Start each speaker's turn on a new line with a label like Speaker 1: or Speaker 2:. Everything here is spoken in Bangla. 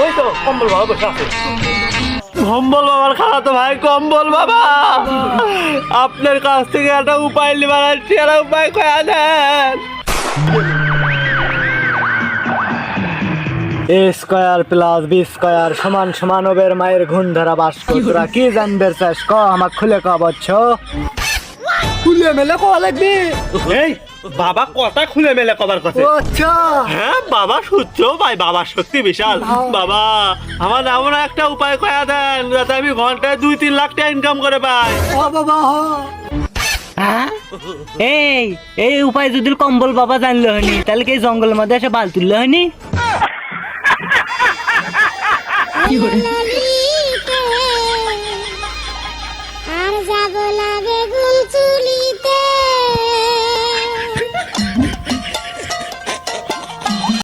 Speaker 1: ওই তো কম্বল বাবা বসে আছে। কম্বল বাবার খালাতো ভাই কম্বল বাবা, আপনার কাছ থেকে একটা উপায় নিবার আসছি, একটা উপায় কয়া দেন।
Speaker 2: এ স্কয়ার প্লাস বি স্কয়ার সমান সমান ওবের মায়ের ঘুণ ধরা বাস্ক। তোরা কি জানবে চাস ক আমাক খুলে ক বচ্চ। খুলে মেলে কওয়া লাগবে।
Speaker 1: এই বাবা কথা খুলে মেলে কবার কথা।
Speaker 2: ও আচ্ছা
Speaker 1: হ্যাঁ বাবা সূত্র ভাই, বাবা সত্যি বিশাল। বাবা আমার এমন একটা উপায় কয়া দেন যাতে আমি ঘন্টায় 2-3 লাখ টাকা ইনকাম করে পাই।
Speaker 2: ও বাবা হ।
Speaker 3: হ্যাঁ এই এই উপায় যদি কম্বল বাবা জানলো হয়নি তাহলে কি এই জঙ্গলের মধ্যে এসে বাল তুললো হয়নি?